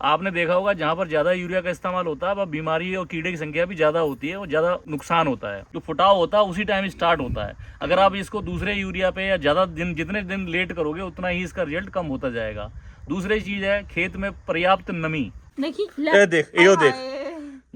आपने देखा होगा जहाँ पर ज्यादा यूरिया का इस्तेमाल होता है वह बीमारी और कीड़े की संख्या भी ज्यादा होती है और ज्यादा नुकसान होता है। जो फुटाव होता है उसी टाइम स्टार्ट होता है। अगर आप इसको दूसरे यूरिया पे या ज्यादा दिन जितने दिन लेट करोगे उतना ही इसका रिजल्ट कम होता जाएगा। दूसरी चीज है खेत में पर्याप्त नमी। ये देख यो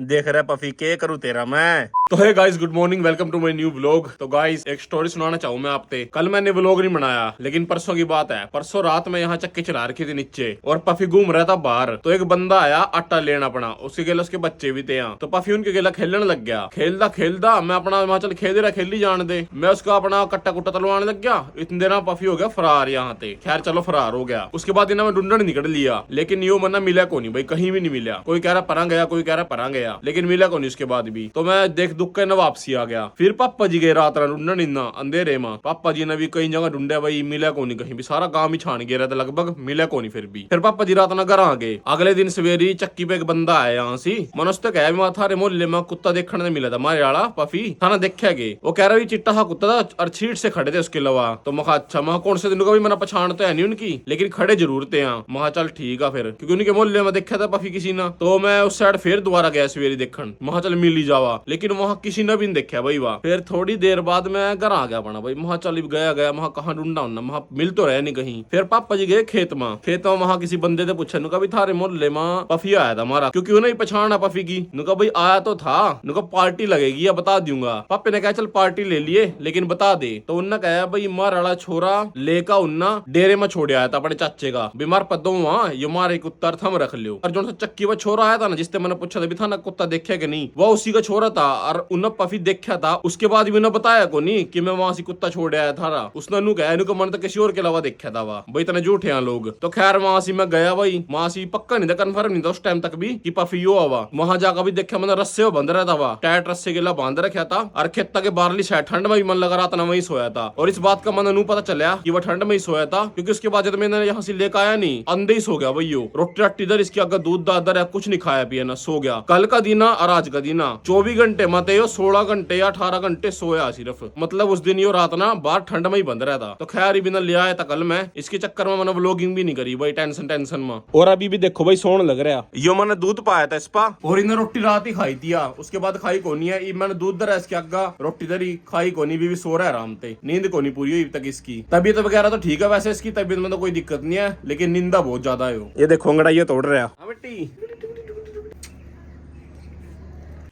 देख रहा पफी के करूँ तेरा मैं। तो है guys, good morning, welcome to my new vlog. तो गाइस एक स्टोरी सुनाना चाहूँ मैं आपसे। कल मैंने व्लॉग नहीं बनाया, लेकिन परसों की बात है। परसों रात में यहाँ चक्की चला रखी थी नीचे और पफी घूम रहा था बाहर। तो एक बंदा आया आटा लेना अपना, उसके गेला उसके बच्चे भी थे यहाँ। तो पफी उनके गेला खेलने लग गया। खेलदा खेलदा मैं अपना वहां चल खेल रहा, खेल ही जान दे, मैं उसका अपना कट्टा कुट्टा तलवाने लग गया। इतनी देर में पफी हो गया फरार यहाँ से। खैर चलो फरार हो गया। उसके बाद इन्हें मैं ढूंढने निकल लिया, लेकिन यो मना मिला को नहीं भाई, कहीं भी नहीं मिला। कोई कह रहा परा गया, कोई कह रहा परा गया, लेकिन मिला को नहीं उसके बाद भी। तो मैं देख दुख के न वापसी आ गया। फिर पापा जी गए रात ढूंढने इन्ना अंधेरे में। पापा जी ने भी कई जगह ढूंढा भाई, मिला को नहीं कहीं भी। सारा गांव ही छान गया था लगभग, मिला को नहीं फिर भी। फिर पापा जी रात ना घर आ गए। अगले दिन सवेरे चक्की पे एक बंदा आया यहाँ से। मनोज तक है थारे मोहल्ले में कुत्ता देखने मिला था मारे वाला पफी थाना देखा गए। वो कह रहा चिट्टा सा कुत्ता था और सीट से खड़े थे उसके अलावा। तो मखा अच्छा महा कौन से दिन का भी मैंने पछाण तो है नहीं उनकी, लेकिन खड़े जरूर थे यहाँ। महा चल ठीक है फिर, क्योंकि उनके मोहल्ले में देखा था पफी किसी ने। तो मैं उस साइड फिर दोबारा गया सवेरे देखन, महा चल मिल ही जावा, लेकिन वहां किसी ने भी नहीं देखा भाई वाह। फिर थोड़ी देर बाद मैं घर आ गया अपना भाई। महा चल गया महा कहाँ ढूंढा हूं, महा मिल तो रहा नहीं कहीं। फिर पापा जी गए खेत में वहां किसी बंदे से पूछा, नुका भी थारे मोहल्ले में पफी आया था हमारा, क्योंकि उन्हें ही पछाना पफी की। नुका भाई आया तो था, नुका पार्टी लगेगी या बता दूंगा। पापे ने कहा चल पार्टी ले लिए, लेकिन बता दे। तो उन्होंने कहा भाई मार वाला छोरा लेका उन्ना डेरे में छोड़ आया था अपने चाचे का, बीमार पदो वहां ये मारे कुत्ता थम रख लियो। और जो चक्की में छोरा आया था ना, जिससे मैंने पूछा था भी था ना कुत्ता देखा कि नहीं, वो उसी का छोरा था। और उन्हें पफी देखा था। उसके बाद भी उन्हें बताया को नहीं कि मैं वहां से कुत्ता छोड़ आया था। उसने नु कहा नु मन तो किसी और के अलावा देखा था वह भाई, तने झूठे हैं लोग। तो खैर वहां से मैं गया भाई, वहां से पक्का नहीं था, कन्फर्म नहीं था उस टाइम तक भी कि पफी यो आवा। वहां जाकर भी देखा मैंने रस्से बंध रहा था, वह टाइट रस्से के लिए बांध रखा था। और खेत के बारली साइड ठंड में भी मन लगा रात ना वही सोया था। और इस बात का मन नू पता चला कि वह ठंड में ही सोया था, क्योंकि उसके बाद जब मैंने यहाँ से लेकर आया नहीं, अंधे ही सो गया भाई। रोटी राटी इधर इसके आगे दूध दादर है, कुछ नहीं खाया पिया ना, सो गया। कल का दिन और आज का दिन 24 घंटे मत 16 घंटे या 18 घंटे सोया सिर्फ। मतलब उस दिन यो रात ना बाहर ठंड में ही बंद रहा था। तो खैर बिना ले आया था कल मैं, इसके चक्कर में मैंने व्लॉगिंग भी नहीं करी भाई, टेंशन में। और अभी भी देखो भाई सोने लग रहा। यो मैंने दूध पाया था इसपा, और इन्हें रोटी रात ही खाई थी। उसके बाद खाई कोनी है, मैंने दूध दरा इसके आगा, रोटी दरी खाई कोनी, भी सो रहा है आराम से, नींद कोनी पूरी हुई तक इसकी। तबीयत वगैरह तो ठीक है वैसे, इसकी तबीयत में तो कोई दिक्कत नहीं है, लेकिन नींदा बहुत ज्यादा है। ये देखो अंगड़ाइया तोड़ रहा।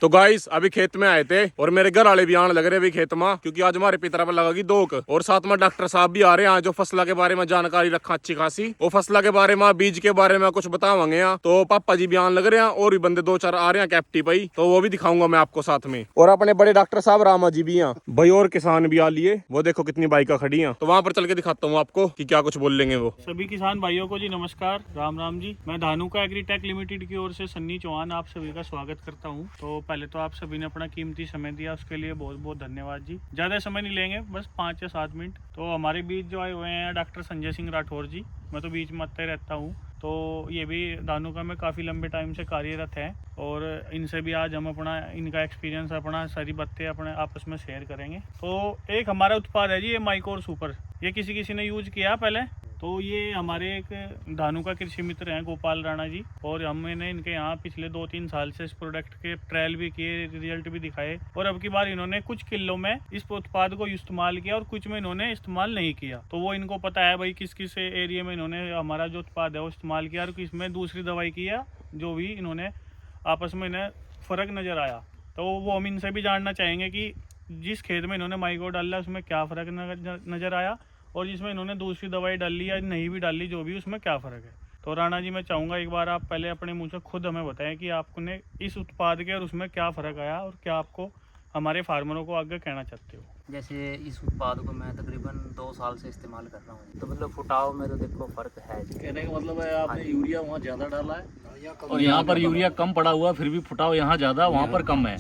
तो गाइस अभी खेत में आए थे और मेरे घर वाले भी आने लग रहे खेत में, क्योंकि आज हमारे पितर पर लगेगी दोक। और साथ में डॉक्टर साहब भी आ रहे हैं जो फसला के बारे में जानकारी रखा अच्छी खासी। वो फसला के बारे में, बीज के बारे में कुछ बतावांगे यहाँ। तो पापा जी भी आने लग रहे हैं और भी बंदे 2-4 आ रहे हैं कैप्टी भाई, तो वो भी दिखाऊंगा मैं आपको साथ में। और अपने बड़े डॉक्टर साहब रामा जी भी यहाँ भाई, और किसान भी आ लिए। वो देखो कितनी बाइका खड़ी है, तो वहाँ पर चल के दिखाता हूँ आपको कि क्या कुछ बोल लेंगे वो। सभी किसान भाइयों को जी नमस्कार, राम राम जी। मैं धानुका एग्रीटेक लिमिटेड की ओर से सन्नी चौहान आप सभी का स्वागत करता हूँ। तो पहले तो आप सभी ने अपना कीमती समय दिया, उसके लिए बहुत बहुत धन्यवाद जी। ज़्यादा समय नहीं लेंगे, बस 5 या 7 मिनट। तो हमारे बीच जो आए हुए हैं डॉक्टर संजय सिंह राठौर जी, मैं तो बीच में आते रहता हूँ। तो ये भी धानुका में काफ़ी लंबे टाइम से कार्यरत हैं, और इनसे भी आज हम अपना इनका एक्सपीरियंस, अपना सारी बातें अपने आपस में शेयर करेंगे। तो एक हमारा उत्पाद है जी ये माइकोर सुपर, ये किसी ने यूज किया पहले। तो ये हमारे एक धानुका कृषि मित्र हैं गोपाल राणा जी, और हमने इनके यहाँ पिछले 2-3 साल से इस प्रोडक्ट के ट्रायल भी किए, रिजल्ट भी दिखाए। और अब की बार इन्होंने कुछ किलो में इस उत्पाद को इस्तेमाल किया और कुछ में इन्होंने इस्तेमाल नहीं किया। तो वो इनको पता है भाई किस किस एरिया में इन्होंने हमारा जो उत्पाद है वो इस्तेमाल किया और किसमें दूसरी दवाई किया, जो भी इन्होंने आपस में इन्हें फ़र्क नज़र आया। तो वो हम इनसे भी जानना चाहेंगे कि जिस खेत में इन्होंने माइको डाला उसमें क्या फ़र्क नज़र आया, और जिसमें इन्होंने दूसरी दवाई डाली या नहीं भी डाली जो भी, उसमें क्या फ़र्क है। तो राणा जी मैं चाहूँगा एक बार आप पहले अपने मुँह से खुद हमें बताएं कि आपने इस उत्पाद के और उसमें क्या फ़र्क आया, और क्या आपको हमारे फार्मरों को आगे कहना चाहते हो। जैसे इस उत्पाद को मैं तकरीबन 2 साल से इस्तेमाल कर रहा हूँ, तो मतलब फुटाव में तो देखो फ़र्क है जी। कहने का मतलब है आपने यूरिया वहाँ ज्यादा डाला है और यहाँ पर यूरिया कम पड़ा हुआ, फिर भी फुटाव यहाँ ज्यादा वहाँ पर कम है।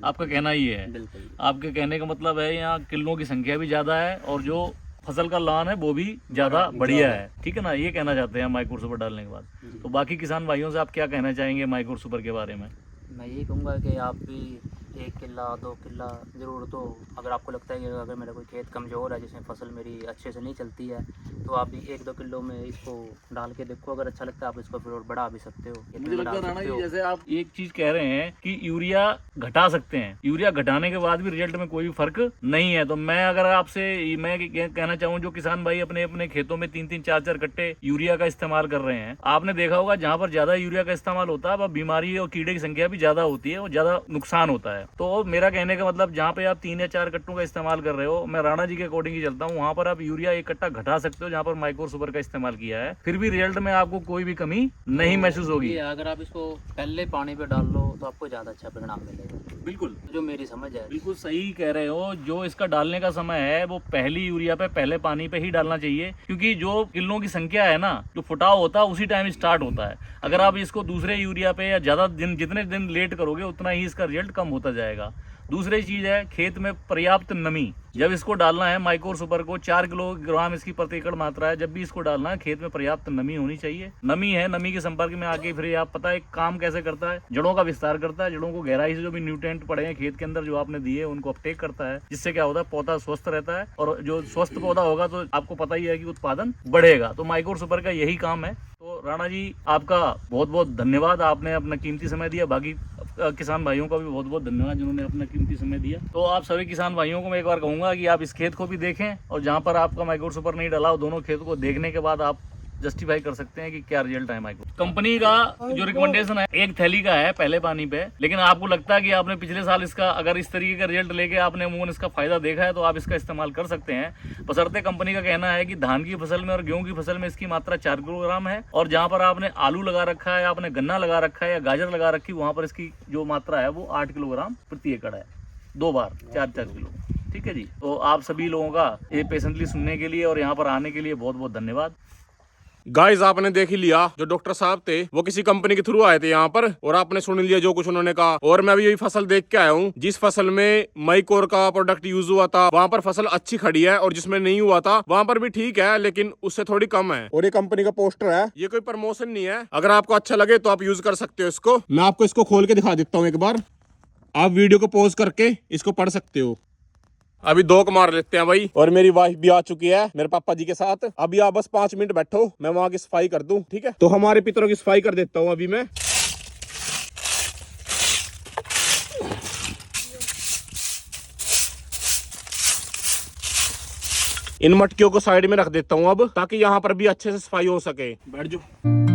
आपका कहना ही है। आपके कहने का मतलब है यहाँ किलों की संख्या भी ज्यादा है और जो फसल का लान है वो भी ज्यादा बढ़िया है, ठीक है ना, ये कहना चाहते हैं माइक्रो सुपर डालने के बाद। तो बाकी किसान भाइयों से आप क्या कहना चाहेंगे माइक्रो सुपर के बारे में? मैं यही कहूँगा कि आप भी 1 किला 2 किला ज़रूर। तो अगर आपको लगता है कि अगर मेरा कोई खेत कमज़ोर है जिसमें फसल मेरी अच्छे से नहीं चलती है, तो आप भी 1-2 किलो में इसको डाल के देखो। अगर अच्छा लगता है आप इसको फिर और बढ़ा भी सकते हो। मुझे लगता है राणा जी जैसे आप एक चीज कह रहे हैं कि यूरिया घटा सकते हैं, यूरिया घटाने के बाद भी रिजल्ट में कोई भी फर्क नहीं है। तो मैं अगर आपसे मैं कहना चाहूँ, जो किसान भाई अपने अपने खेतों में 3-3 4-4 कट्टे यूरिया का इस्तेमाल कर रहे हैं, आपने देखा होगा जहाँ पर ज्यादा यूरिया का इस्तेमाल होता है वह बीमारी और कीड़े की संख्या भी ज्यादा होती है और ज्यादा नुकसान होता है। तो मेरा कहने का मतलब जहाँ पे आप 3 या 4 कट्टों का इस्तेमाल कर रहे हो, मैं राणा जी के अकॉर्डिंग ही चलता हूँ, वहाँ पर आप यूरिया 1 कट्टा घटा सकते हो जहाँ पर माइक्रो सुपर का इस्तेमाल किया है, फिर भी रिजल्ट में आपको कोई भी कमी नहीं महसूस होगी। ये अगर आप इसको पहले पानी पे डाल लो तो आपको ज़्यादा अच्छा परिणाम मिलेगा। बिल्कुल जो मेरी समझ है। बिल्कुल सही कह रहे हो। जो इसका डालने का समय है वो पहली यूरिया पे पहले पानी पे ही डालना चाहिए, क्योंकि जो किलों की संख्या है ना, जो फुटाव होता है उसी टाइम स्टार्ट होता है। अगर आप इसको दूसरे यूरिया पे या ज्यादा दिन जितने दिन लेट करोगे उतना ही इसका रिजल्ट कम होता जाएगा। दूसरी चीज है खेत में पर्याप्त नमी। जब इसको डालना है माइक्रो सुपर को 4 किलोग्राम इसकी प्रति एकड़ मात्रा है, जब भी इसको डालना है खेत में पर्याप्त नमी होनी चाहिए। नमी है, नमी के संपर्क में आके फिर आप पता है काम कैसे करता है, जड़ों का विस्तार करता है। जड़ों को गहराई से जो भी न्यूट्रिएंट पड़े हैं खेत के अंदर जो आपने दिए उनको अपटेक करता है, जिससे क्या होता है पौधा स्वस्थ रहता है। और जो स्वस्थ पौधा होगा तो आपको पता ही है कि उत्पादन बढ़ेगा। तो माइक्रो सुपर का यही काम है। तो राणा जी आपका बहुत बहुत धन्यवाद, आपने अपना कीमती समय दिया। बाकी किसान भाइयों का भी बहुत बहुत धन्यवाद जिन्होंने अपना कीमती समय दिया। तो आप सभी किसान भाइयों को मैं एक बार कहूंगा कि आप इस खेत को भी देखें और जहां पर आपका माइक्रो सुपर नहीं डाला दोनों खेतों को देखने के बाद आप जस्टिफाई कर सकते हैं कि क्या रिजल्ट है माइक्रो कंपनी का। जो रिकमेंडेशन है 1 थैली का है पहले पानी पे, लेकिन आपको लगता है कि आपने पिछले साल इसका अगर इस तरीके का रिजल्ट लेके आपने अमूमन इसका फायदा देखा है तो आप इसका इस्तेमाल कर सकते हैं। बशर्ते कंपनी का कहना है कि धान की फसल में और गेहूं की फसल में इसकी मात्रा 4 किलोग्राम है, और जहां पर आपने आलू लगा रखा है, आपने गन्ना लगा रखा है या गाजर लगा रखी, वहां पर इसकी जो मात्रा है वो 8 किलोग्राम प्रति एकड़ है, 2 बार 4-4 किलो। ठीक है जी। तो आप सभी लोगों का ये पेशेंटली सुनने के लिए और यहाँ पर आने के लिए बहुत बहुत धन्यवाद। गाइस आपने देख ही लिया, जो डॉक्टर साहब थे वो किसी कंपनी के थ्रू आए थे यहाँ पर, और आपने सुन लिया जो कुछ उन्होंने कहा। और मैं भी यही फसल देख के आया हूँ, जिस फसल में माइकोर का प्रोडक्ट यूज हुआ था वहाँ पर फसल अच्छी खड़ी है, और जिसमें नहीं हुआ था वहाँ पर भी ठीक है लेकिन उससे थोड़ी कम है। और ये कंपनी का पोस्टर है, ये कोई प्रमोशन नहीं है। अगर आपको अच्छा लगे तो आप यूज कर सकते हो इसको। मैं आपको इसको खोल के दिखा देता हूँ एक बार, आप वीडियो को पॉज करके इसको पढ़ सकते हो। अभी 2 मार लेते हैं भाई, और मेरी वाइफ भी आ चुकी है मेरे पापा जी के साथ। अभी आप बस 5 मिनट बैठो, मैं वहां की सफाई कर दूं। ठीक है, तो हमारे पितरों की सफाई कर देता हूं अभी मैं। इन मटकियों को साइड में रख देता हूं अब, ताकि यहाँ पर भी अच्छे से सफाई हो सके। बैठ जाओ।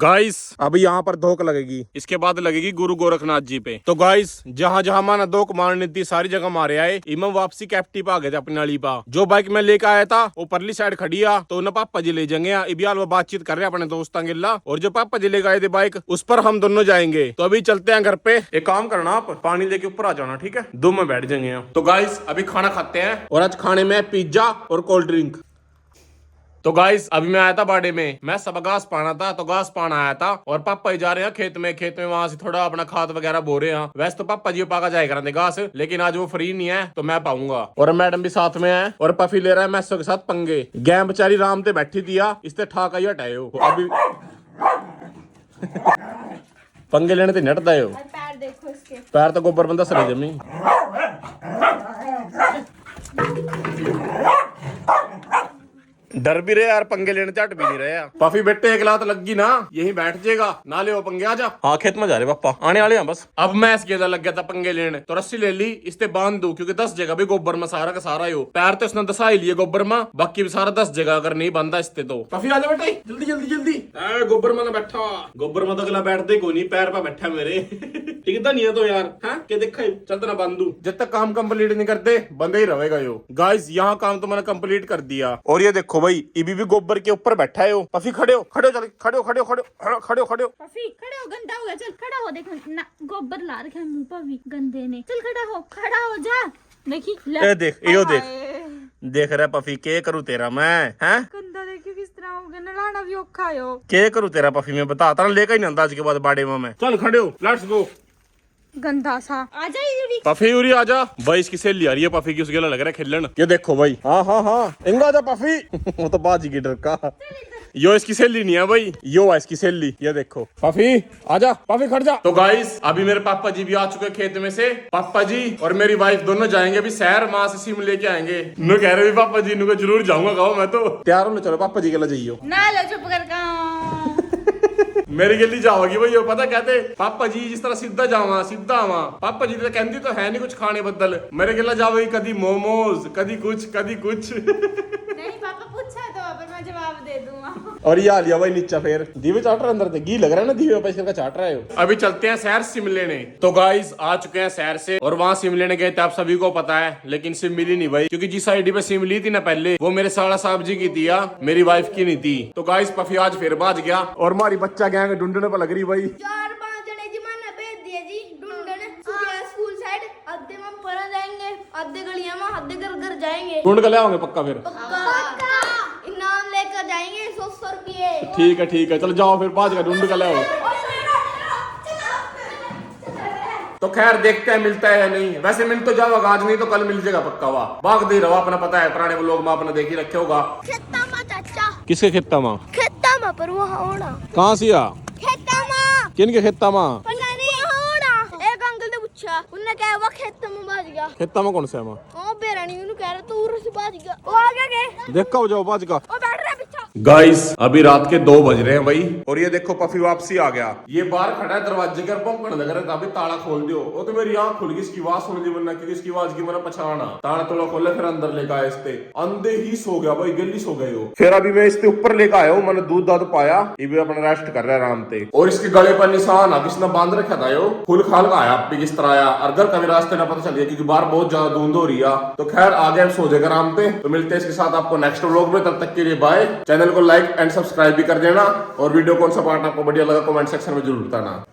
गाइस अभी यहाँ पर धोक लगेगी, इसके बाद लगेगी गुरु गोरखनाथ जी पे। तो गाइस जहाँ जहाँ माना धोक मारनी थी सारी जगह मारे आए। इमम वापसी कैप्टी पा गए थे अपनी नाली पा। जो बाइक में लेके आया था वो परली साइड खड़ी आ, तो न पापा जी ले जाएंगे। इबियाल वो बातचीत कर रहे हैं अपने दोस्तों गिल्ला, और जो पापा जी लेके आए थे बाइक उस पर हम दोनों जाएंगे। तो अभी चलते हैं घर पे। एक काम करना, आप पानी लेके ऊपर आ जाना, ठीक है, 2 में बैठ जाएंगे। तो गाइस अभी खाना खाते हैं, और आज खाने में पिज्जा और कोल्ड ड्रिंक। तो गाइस अभी मैं आया था बाड़े में, मैं सब घास पाना था, तो घास पाना आया था, और पापा ही जा रहे हैं खेत में वहां से थोड़ा अपना खाद वगैरह बो रहे हैं। वैसे तो पापा जी पाका जाए करेंगे घास, लेकिन आज वो फ्री नहीं है तो मैं पाऊंगा। और मैडम भी साथ में है, और पफी ले रहा है मैसो के साथ पंगे। गैम बेचारी राम ते बैठी दिया, इससे ठाका ही हटाए हो अभी पंगे लेने ते नटदा है। पैर देखो इसके, पैर तो गोबर बंदा सरे जमी। डर भी रहे यार, पंगे लेने चट भी नहीं रहे यार। पाफी बेटे एक लात लगी ना, यही बैठ जाएगा ना, ले वो पंगे आ जा। हाँ खेत में जा रहे पापा, आने वाले हैं बस। अब मैं इसके लग गया था पंगे लेने, तो रस्सी ले ली, इससे बांध दू, क्योंकि 10 जगह भी गोबर में सारा का सारा हो। पैर तो इसने 10 ही लिए गोबर में, बाकी भी सारा 10 जगह अगर नहीं बांधा इससे तो। पाफी आ जा बेटे, जल्दी जल्दी जल्दी। गोबर में बैठा, गोबर में तो अगला बैठते को नहीं, पैर पे बैठा मेरे टिकता नहीं है तो यार। हाँ क्या देखा, चलता ना बांधू। जब तक काम कंप्लीट नहीं करते बंदे ही रहेगा यो। गाइस यहाँ काम तो मैंने कंप्लीट कर दिया, और ये देखो भाई इबी भी गोबर के ऊपर बैठा है। पफी खड़े हो, खड़े हो, चल खड़े हो, खड़े हो, खड़े हो, खड़े हो, खड़े हो। पफी खड़े हो, गंदा हो गया, चल खड़ा हो। देखो ना गोबर ला रखा है मुंह पर भी गंदे ने। चल खड़ा हो जा। देखी ए देख, यो देख, देख रहा पफी, के करूँ तेरा मैं, हैं गंदा देखियो किस तरह हो गया, नलाना भी औखा है। के करूँ तेरा पफी, मैं बता तारा लेकर ही नहीं अंदाज के बाद बाड़े में मैं। चल खड़े हो, लेट्स गो। गंदा सा आ जाए यूरी। पफी यूरी आजा भाई, इसकी सहेली आ रही है पफी की, उसके लग रहा है खेलन। ये देखो भाई, हाँ हाँ हाँ इंगा आजा पफी वो तो बाजी की डर का। यो इसकी सहेली नहीं है भाई, यो है इसकी सहेली। ये देखो पफी आजा, पफी खड़ जा। तो गाइस अभी मेरे पापा जी भी आ चुके खेत में से। पापा जी और मेरी वाइफ दोनों जाएंगे अभी शहर, माँ से सिम लेके आएंगे। नु कह रहे पापा जी नु जरूर जाऊंगा, कहो मैं तो तैयार हो। चलो पापा जी के लिए जाइयो ना लो चुप कर का। मेरी गली जाओगी भाई, वो पता कहते पापा जी जिस तरह सीधा जावा सीधा आवा। पापा जी तो कहती तो है नहीं कुछ खाने बदल, मेरे गला जाओगी कदी मोमोज कदी कुछ नहीं पापा पूछा तो अब मैं जवाब दे दूंगा। और ये आ लिया भाई नीचा, फिर दीवे चाट रहा अंदर से, घी लग रहा है ना दीवे पर, इसका चाट रहे हो। अभी चलते हैं शहर सिम लेने। तो गाइस आ चुके हैं शहर से और वहाँ सिम लेने गए थे, आप सभी को पता है, लेकिन सिम मिली नहीं भाई, क्योंकि जिस आईडी पे सिम ली थी ना पहले, वो मेरे साला साहब जी की थी, मेरी वाइफ की नहीं थी। तो गाइस पफी आज फिर बाज गया और हमारी बच्चा गैंग ढूंढने पर लग रही भाई। 4-5 जने जी मैंने भेज दिया जी ढूंढने स्कूल साइड। आधे में पढ़ा जाएंगे, आधे गलियां में, आधे घर जाएंगे। ढूंढ कर ले आओगे पक्का फिर? पक्का इनाम लेकर जाएंगे 100 रुपये। ठीक है चलो जाओ फिर, बाज का ढूंढ कर ले आओ। तो खैर देखते हैं मिलता है या नहीं। वैसे मिल तो जाओगा आज, नहीं तो कल मिल जाएगा पक्का। वाह भाग दे रहा अपना, पता है पुराने लोग में अपना देख ही रखे होगा। खेता में चाचा, किसके खेता माँ? खेता में पर वो होना कहाँ से आ? खेता में। किन के खेता माँ? पता नहीं होना। एक अंकल ने पूछा, उन्होंने कहा वो खेत में बाज गया। खेता में कौन से माँ? ओ बेरानी उन्होंने कह रहा तू उर से बाज गया। वो आगे गए, देखा हो जाओ बाज का। वो बैठ रहा पीछा। गाइस अभी रात के 2 बज रहे हैं भाई, और ये देखो पफी वापसी आ गया। ये बाहर खड़ा है दरवाजे के भौंकने लग रहा था, अभी ताला खोल दियो। वो तो मेरी आंख खुल गई, इसकी आवाज सुन ली वरना, क्योंकि इसकी आवाज की मैंने पछाना। ताला तोड़ा खोले फिर अंदर लेकर आया इसते, अंधे ही सो गया भाई, गली सो गए हो। फिर अभी मैं इसके ऊपर लेकर आया हूँ, मैंने दूध दाद पाया, ये भी अपना रेस्ट कर रहा है आराम से। और इसके गले पर निशान किसने बांध रखा था, यो फुल खाल का आया आप किस तरह आया, और घर का भी रास्ते ना पता चल गया, क्योंकि बाहर बहुत ज्यादा धुंध हो रही है। तो खैर आगे हम सो जाएगा आराम से। तो मिलते हैं इसके साथ आपको नेक्स्ट व्लॉग में, तब तक के लिए बाय। चैनल को लाइक एंड सब्सक्राइब भी कर देना, और वीडियो कौन सा पार्ट आपको बढ़िया लगा कमेंट सेक्शन में जरूर बताना।